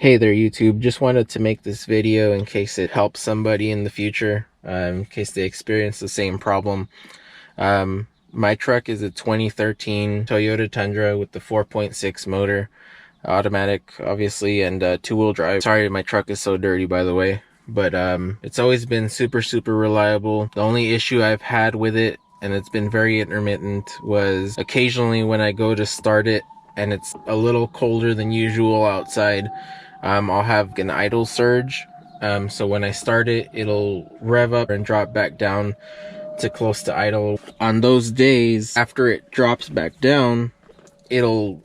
Hey there YouTube, just wanted to make this video in case it helps somebody in the future, in case they experience the same problem. My truck is a 2013 Toyota Tundra with the 4.6 motor, automatic obviously, and two-wheel drive. Sorry my truck is so dirty, by the way, but it's always been super reliable. The only issue I've had with it, and it's been very intermittent, was occasionally when I go to start it and it's a little colder than usual outside, I'll have an idle surge. So when I start it, it'll rev up and drop back down to close to idle. On those days, after it drops back down, it'll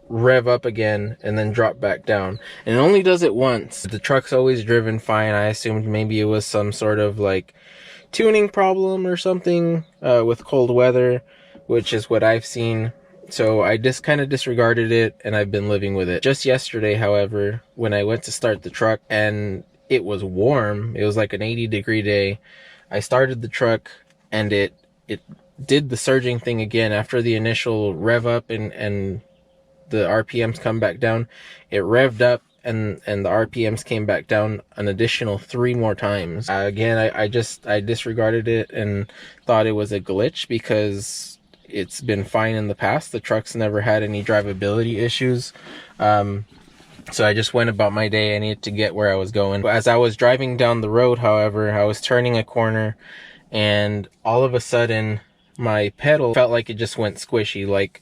rev up again and then drop back down. And it only does it once. The truck's always driven fine. I assumed maybe it was some sort of like tuning problem or something with cold weather, which is what I've seen. So I just kind of disregarded it and I've been living with it. Just yesterday, however, when I went to start the truck and it was warm, it was like an 80-degree day, I started the truck and it did the surging thing again. After the initial rev up and the RPMs come back down, it revved up and the RPMs came back down an additional 3 more times. Again, I disregarded it and thought it was a glitch because it's been fine in the past. The truck's never had any drivability issues. So I just went about my day. I needed to get where I was going. As I was driving down the road, however, I was turning a corner and all of a sudden my pedal felt like it just went squishy, like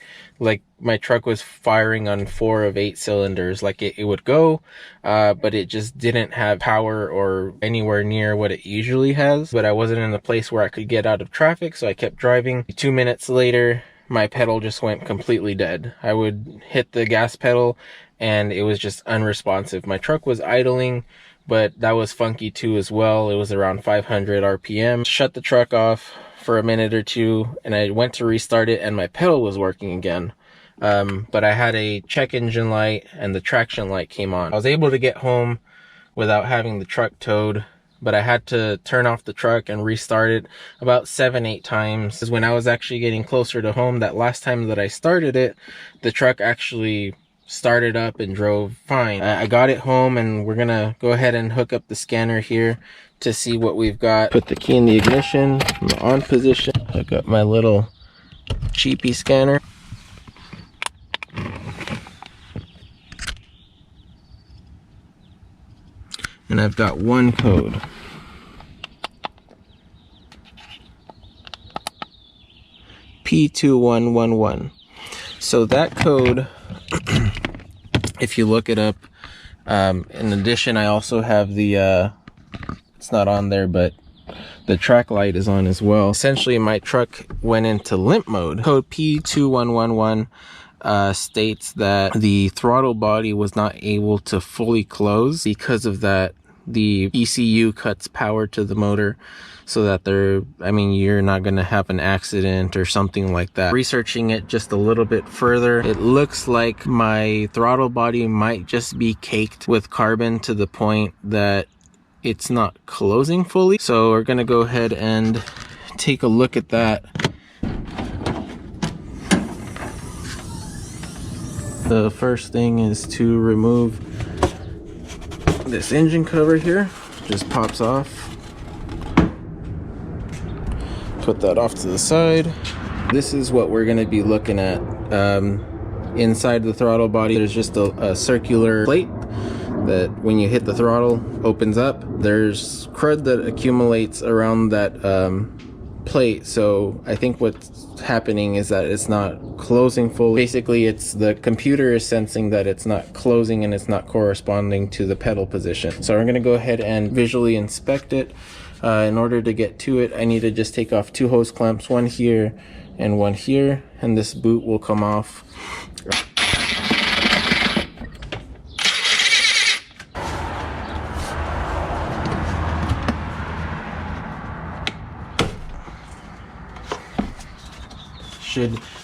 my truck was firing on 4 of 8 cylinders. Like it would go, but it just didn't have power or anywhere near what it usually has. But I wasn't in a place where I could get out of traffic, so I kept driving. 2 minutes later, my pedal just went completely dead. I would hit the gas pedal and it was just unresponsive. My truck was idling, but that was funky too as well. It was around 500 RPM. Shut the truck off for a minute or two and I went to restart it and my pedal was working again. But I had a check engine light and the traction light came on. I was able to get home without having the truck towed, but I had to turn off the truck and restart it about 7-8 times. Because when I was actually getting closer to home, that last time that I started it, the truck actually started up and drove fine. I got it home and we're gonna go ahead and hook up the scanner here to see what we've got. Put the key in the ignition, in the on position, hook up my little cheapy scanner. And I've got one code. P2111. So that code, if you look it up, in addition, I also have the, it's not on there, but the track light is on as well. Essentially, my truck went into limp mode. Code P2111 states that the throttle body was not able to fully close. Because of that, the ECU cuts power to the motor so that you're not going to have an accident or something like that. Researching it just a little bit further, it looks like my throttle body might just be caked with carbon to the point that it's not closing fully. So we're going to go ahead and take a look at that. The first thing is to remove this engine cover here. Just pops off. Put that off to the side. This is what we're going to be looking at. Inside the throttle body, there's just a circular plate that when you hit the throttle opens up. There's crud that accumulates around that plate. So I think what's happening is that it's not closing fully. Basically, it's the computer is sensing that it's not closing and it's not corresponding to the pedal position. So we're going to go ahead and visually inspect it. In order to get to it, I need to just take off 2 hose clamps, one here and one here, and this boot will come off.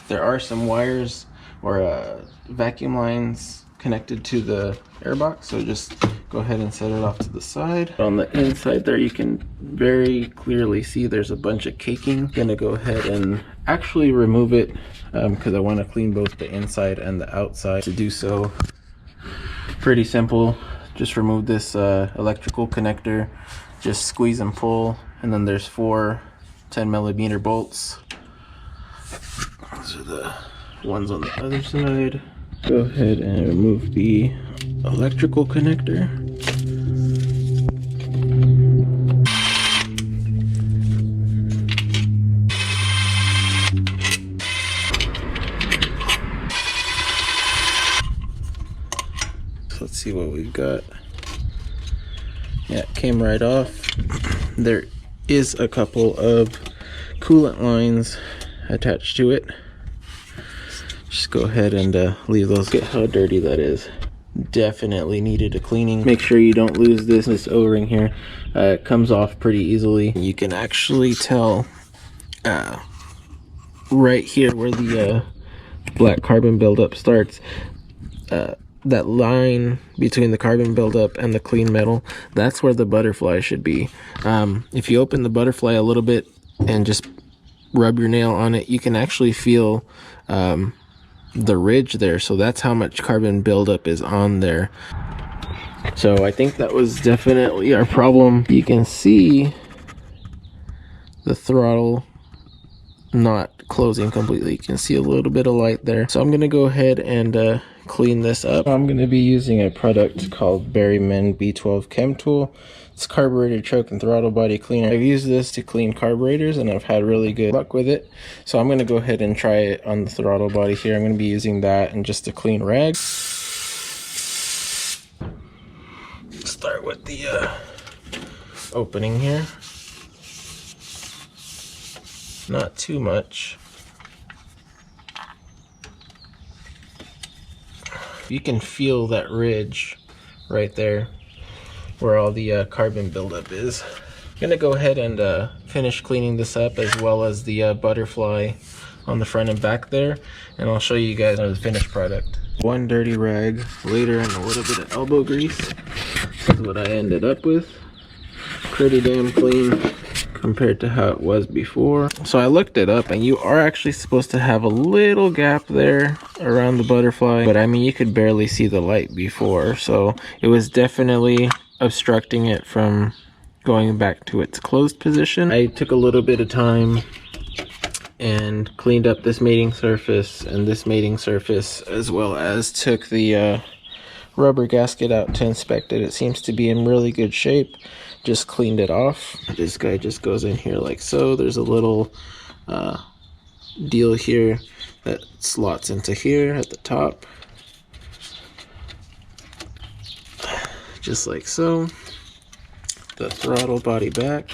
There are some wires or vacuum lines connected to the airbox, so just go ahead and set it off to the side. On the inside there, you can very clearly see there's a bunch of caking. I'm gonna go ahead and actually remove it because I want to clean both the inside and the outside. To do so, pretty simple. just remove this electrical connector, just squeeze and pull, and then there's 4 10mm bolts. Those are the ones on the other side. Go ahead and remove the electrical connector. Let's see what we've got. Yeah, it came right off. There is a couple of coolant lines attached to it. Just go ahead and leave those. Look at how dirty that is. Definitely needed a cleaning. Make sure you don't lose this O-ring here. It comes off pretty easily. You can actually tell right here where the black carbon buildup starts. That line between the carbon buildup and the clean metal, that's where the butterfly should be. If you open the butterfly a little bit and just rub your nail on it, you can actually feel the ridge there. So that's how much carbon buildup is on there. So I think that was definitely our problem. You can see the throttle not closing completely. You can see a little bit of light there. So I'm gonna go ahead and clean this up. I'm going to be using a product called Berryman B12 Chem Tool. It's carburetor, choke, and throttle body cleaner. I've used this to clean carburetors and I've had really good luck with it. So I'm going to go ahead and try it on the throttle body here. I'm going to be using that and just a clean rag. Start with the opening here. Not too much. You can feel that ridge right there where all the carbon buildup is. I'm gonna go ahead and finish cleaning this up, as well as the butterfly on the front and back there, and I'll show you guys the finished product. One dirty rag later and a little bit of elbow grease is what I ended up with. Pretty damn clean compared to how it was before. So I looked it up, and you are actually supposed to have a little gap there around the butterfly, but I mean, you could barely see the light before, so it was definitely obstructing it from going back to its closed position. I took a little bit of time and cleaned up this mating surface and this mating surface, as well as took the rubber gasket out to inspect it. It seems to be in really good shape. Just cleaned it off. This guy just goes in here like so. There's a little deal here that slots into here at the top, just like so. The throttle body back.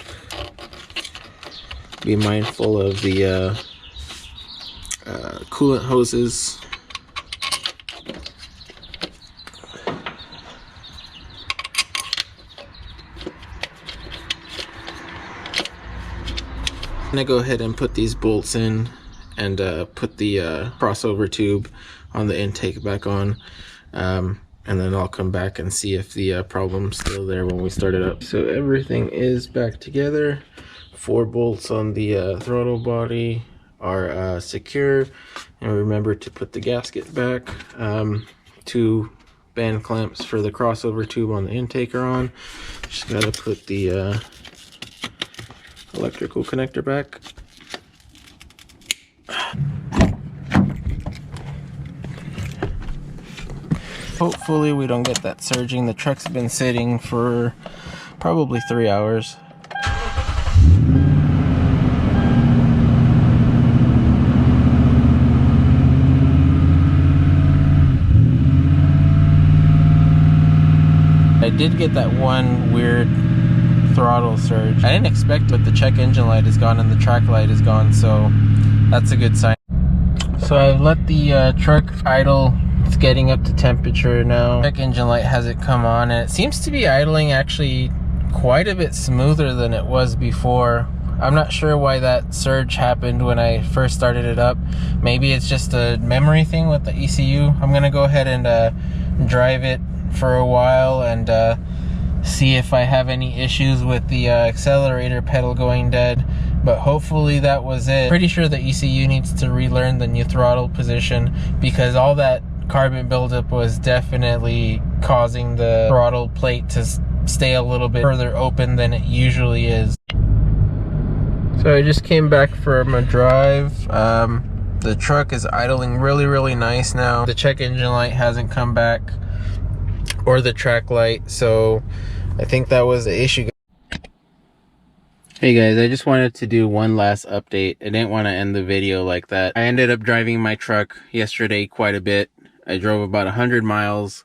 Be mindful of the coolant hoses. I'm gonna go ahead and put these bolts in and put the crossover tube on the intake back on, and then I'll come back and see if the problem's still there when we start it up. So everything is back together. 4 bolts on the throttle body are secure, and remember to put the gasket back. 2 band clamps for the crossover tube on the intake are on. Just gotta put the electrical connector back. Hopefully we don't get that surging. The truck's been sitting for probably 3 hours. I did get that one weird throttle surge. I didn't expect it, but the check engine light is gone and the track light is gone, so that's a good sign. So I've let the truck idle. It's getting up to temperature now. Check engine light hasn't come on, and it seems to be idling actually quite a bit smoother than it was before. I'm not sure why that surge happened when I first started it up. Maybe it's just a memory thing with the ECU. I'm gonna go ahead and drive it for a while and see if I have any issues with the accelerator pedal going dead, but hopefully that was it. Pretty sure the ECU needs to relearn the new throttle position, because all that carbon buildup was definitely causing the throttle plate to stay a little bit further open than it usually is. So I just came back from a drive. The truck is idling really nice now. The check engine light hasn't come back, or the track light, so I think that was the issue. Hey guys, I just wanted to do one last update. I didn't want to end the video like that. I ended up driving my truck yesterday quite a bit. I drove about 100 miles,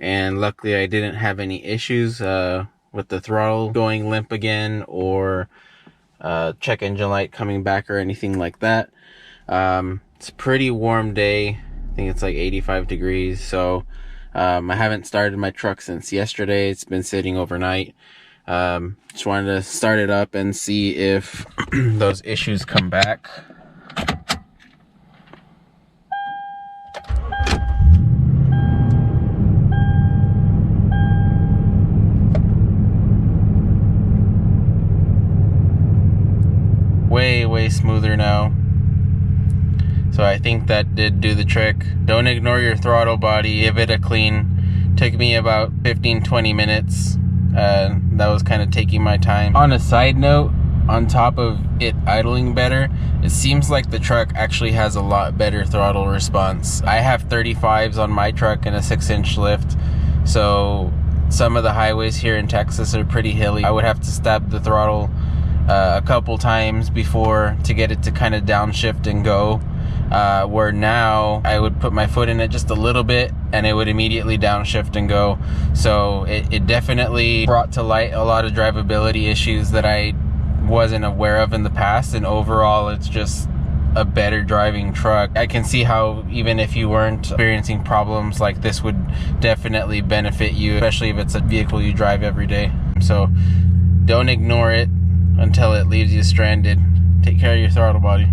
and luckily I didn't have any issues with the throttle going limp again, or check engine light coming back or anything like that. It's a pretty warm day. I think it's like 85 degrees. So I haven't started my truck since yesterday. It's been sitting overnight. Just wanted to start it up and see if those issues come back. Way smoother now. So I think that did do the trick. Don't ignore your throttle body, give it a clean. Took me about 15-20 minutes. That was kind of taking my time. On a side note, on top of it idling better, it seems like the truck actually has a lot better throttle response. I have 35s on my truck and a 6-inch lift, so some of the highways here in Texas are pretty hilly. I would have to stab the throttle a couple times before to get it to kind of downshift and go, where now I would put my foot in it just a little bit and it would immediately downshift and go. So it definitely brought to light a lot of drivability issues that I wasn't aware of in the past, and overall it's just a better driving truck. I can see how even if you weren't experiencing problems like this would definitely benefit you, especially if it's a vehicle you drive every day. So don't ignore it until it leaves you stranded. Take care of your throttle body.